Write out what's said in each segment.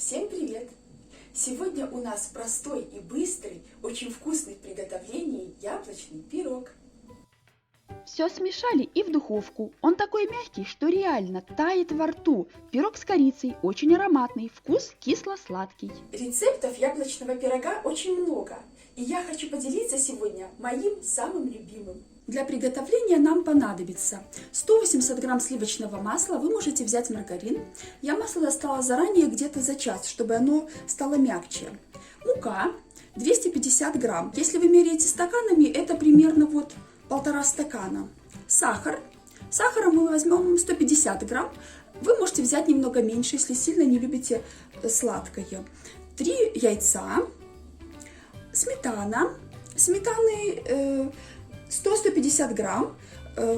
Всем привет! Сегодня у нас простой и быстрый, очень вкусный в приготовлении яблочный пирог. Все смешали и в духовку. Он такой мягкий, что реально тает во рту. Пирог с корицей, очень ароматный, вкус кисло-сладкий. Рецептов яблочного пирога очень много, и я хочу поделиться сегодня моим самым любимым. Для приготовления нам понадобится 180 грамм сливочного масла, вы можете взять маргарин. Я масло достала заранее где-то за час, чтобы оно стало мягче. Мука 250 грамм. Если вы меряете стаканами, это примерно вот 1,5 стакана. Сахар. Сахара мы возьмем 150 грамм. Вы можете взять немного меньше, если сильно не любите сладкое. 3 яйца. Сметана. Сметаны 100-150 грамм.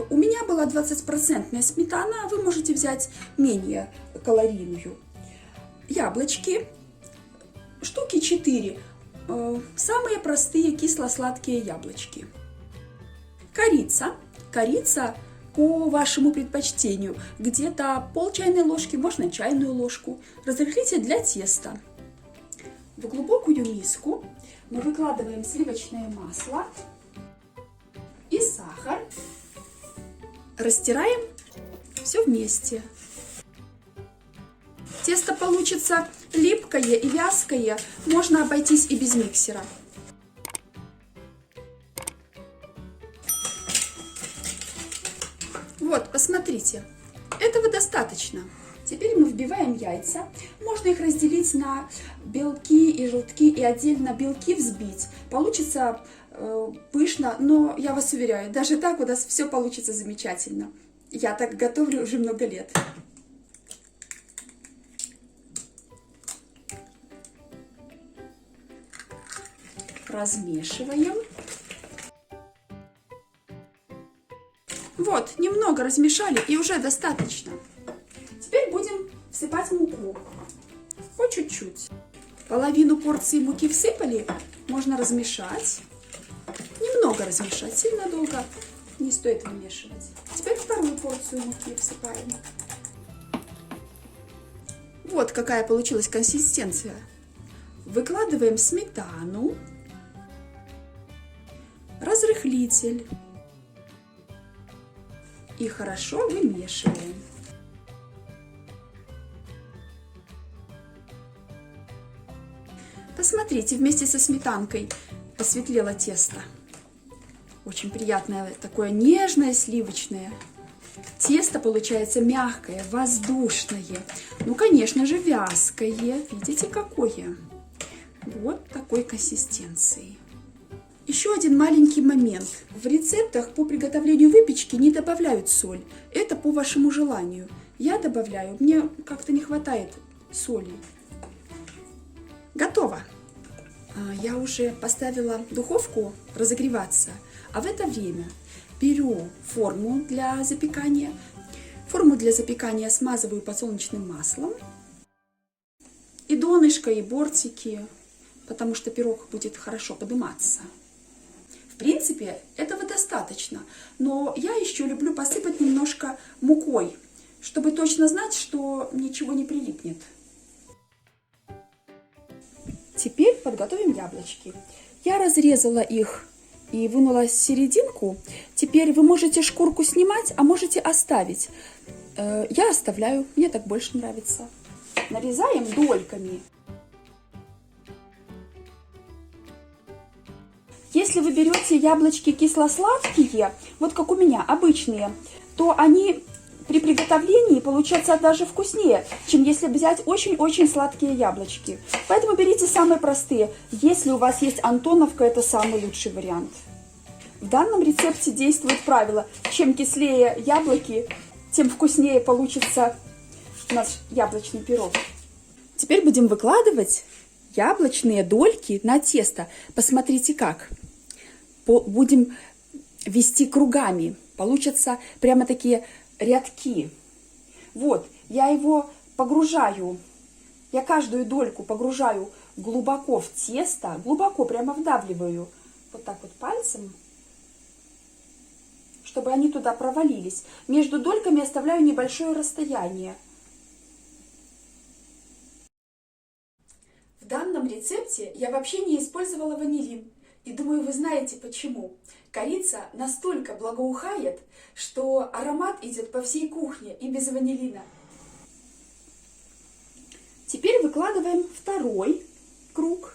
У меня была 20% сметана, вы можете взять менее калорийную. Яблочки, штуки 4. Самые простые кисло-сладкие яблочки. Корица. Корица по вашему предпочтению. Где-то пол чайной ложки, можно чайную ложку. Разрыхлитель для теста. В глубокую миску мы выкладываем сливочное масло и сахар. Растираем все вместе. Тесто получится липкое и вязкое, можно обойтись и без миксера. Вот, посмотрите, этого достаточно. Теперь мы вбиваем яйца. Можно их разделить на белки и желтки и отдельно белки взбить. Получится пышно, но я вас уверяю, даже так у нас все получится замечательно. Я так готовлю уже много лет. Размешиваем. Вот, немного размешали и уже достаточно. Теперь будем всыпать муку. По чуть-чуть. Половину порции муки всыпали, можно размешать. Немного размешать, сильно долго не стоит вымешивать. Теперь вторую порцию муки всыпаем. Вот какая получилась консистенция. Выкладываем сметану, разрыхлитель и хорошо вымешиваем. Посмотрите, вместе со сметанкой посветлело тесто. Очень приятное, такое нежное, сливочное. Тесто получается мягкое, воздушное. Ну, конечно же, вязкое. Видите, какое? Вот такой консистенции. Еще один маленький момент. В рецептах по приготовлению выпечки не добавляют соль. Это по вашему желанию. Я добавляю, мне как-то не хватает соли. Готово. Я уже поставила духовку разогреваться, а в это время беру форму для запекания. Форму для запекания смазываю подсолнечным маслом. И донышко, и бортики, потому что пирог будет хорошо подниматься. В принципе, этого достаточно, но я еще люблю посыпать немножко мукой, чтобы точно знать, что ничего не прилипнет. Теперь подготовим яблочки. Я разрезала их и вынула серединку. Теперь вы можете шкурку снимать, а можете оставить. Я оставляю, мне так больше нравится. Нарезаем дольками. Если вы берете яблочки кисло-сладкие, вот как у меня, обычные, то они при приготовлении получаются даже вкуснее, чем если взять очень-очень сладкие яблочки. Поэтому берите самые простые. Если у вас есть Антоновка, это самый лучший вариант. В данном рецепте действует правило: чем кислее яблоки, тем вкуснее получится наш яблочный пирог. Теперь будем выкладывать яблочные дольки на тесто. Посмотрите как. Будем вести кругами. Получатся прямо такие рядки. Вот, я его погружаю, я каждую дольку погружаю глубоко в тесто, глубоко прямо вдавливаю, вот так вот пальцем, чтобы они туда провалились. Между дольками оставляю небольшое расстояние. данном рецепте я вообще не использовала ванилин. И думаю, вы знаете почему. Корица настолько благоухает, что аромат идет по всей кухне и без ванилина. Теперь выкладываем второй круг.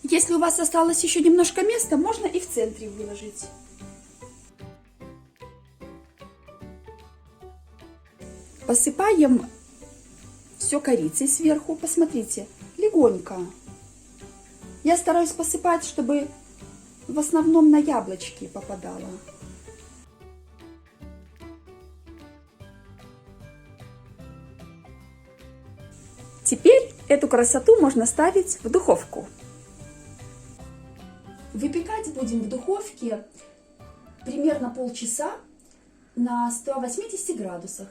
Если у вас осталось еще немножко места, можно и в центре выложить. Посыпаем все корицей сверху. Посмотрите, легонько. Я стараюсь посыпать, чтобы в основном на яблочки попадало. Теперь эту красоту можно ставить в духовку. Выпекать будем в духовке примерно полчаса на 180 градусах.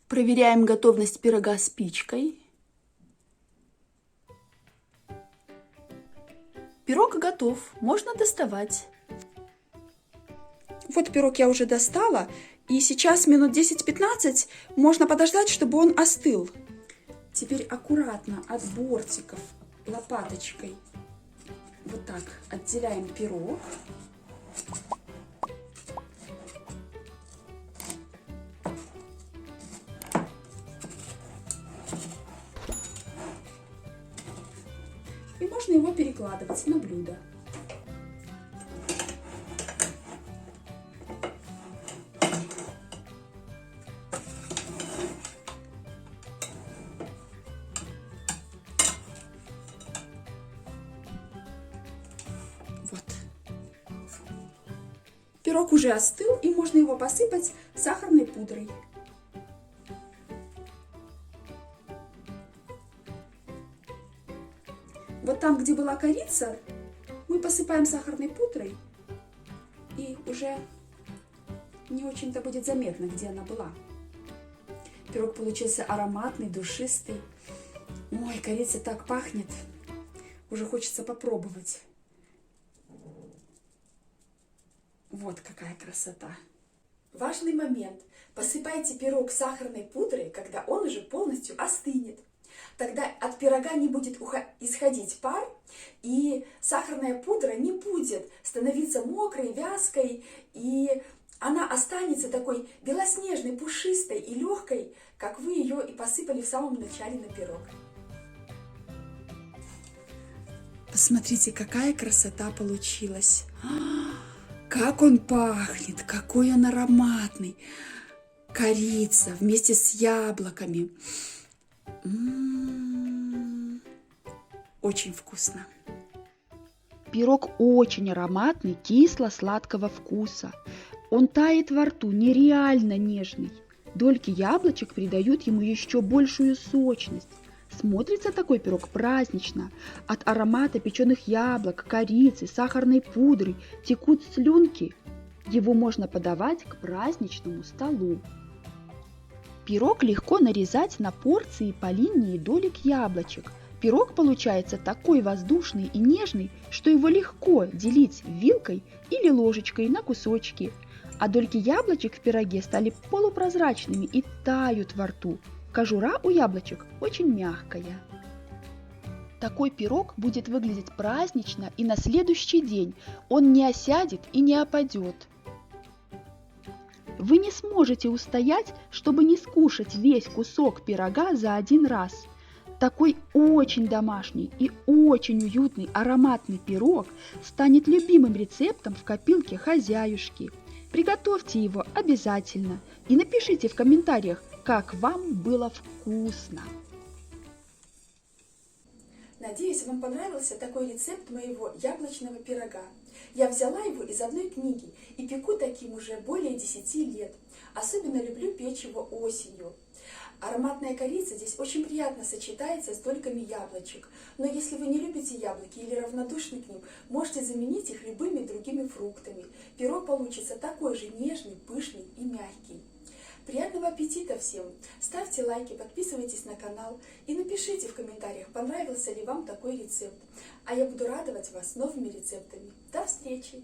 Проверяем готовность пирога спичкой. Пирог готов, можно доставать. Вот пирог я уже достала, и сейчас минут 10-15 можно подождать, чтобы он остыл. Теперь аккуратно от бортиков лопаточкой вот так отделяем пирог. И можно его перекладывать на блюдо. Вот. Пирог уже остыл, и можно его посыпать сахарной пудрой. Вот там, где была корица, мы посыпаем сахарной пудрой, и уже не очень-то будет заметно, где она была. Пирог получился ароматный, душистый. Ой, корица так пахнет. Уже хочется попробовать. Вот какая красота. Важный момент. Посыпайте пирог сахарной пудрой, когда он уже полностью остынет. Тогда от пирога не будет исходить пар, и сахарная пудра не будет становиться мокрой, вязкой, и она останется такой белоснежной, пушистой и легкой, как вы ее и посыпали в самом начале на пирог. Посмотрите, какая красота получилась. Как он пахнет, какой он ароматный. Корица вместе с яблоками. Очень вкусно. Пирог очень ароматный, кисло-сладкого вкуса. Он тает во рту, нереально нежный. Дольки яблочек придают ему еще большую сочность. Смотрится такой пирог празднично. От аромата печеных яблок, корицы, сахарной пудры текут слюнки. Его можно подавать к праздничному столу. Пирог легко нарезать на порции по линии долек яблочек. Пирог получается такой воздушный и нежный, что его легко делить вилкой или ложечкой на кусочки. А дольки яблочек в пироге стали полупрозрачными и тают во рту. Кожура у яблочек очень мягкая. Такой пирог будет выглядеть празднично, и на следующий день он не осядет и не опадет. Вы не сможете устоять, чтобы не скушать весь кусок пирога за один раз. Такой очень домашний и очень уютный ароматный пирог станет любимым рецептом в копилке хозяюшки. Приготовьте его обязательно и напишите в комментариях, как вам было вкусно. Надеюсь, вам понравился такой рецепт моего яблочного пирога. Я взяла его из одной книги и пеку таким уже более 10 лет. Особенно люблю печь его осенью. Ароматная корица здесь очень приятно сочетается с дольками яблочек. Но если вы не любите яблоки или равнодушны к ним, можете заменить их любыми другими фруктами. Пирог получится такой же нежный, пышный и мягкий. Приятного аппетита всем! Ставьте лайки, подписывайтесь на канал и напишите в комментариях, понравился ли вам такой рецепт. А я буду радовать вас новыми рецептами. До встречи!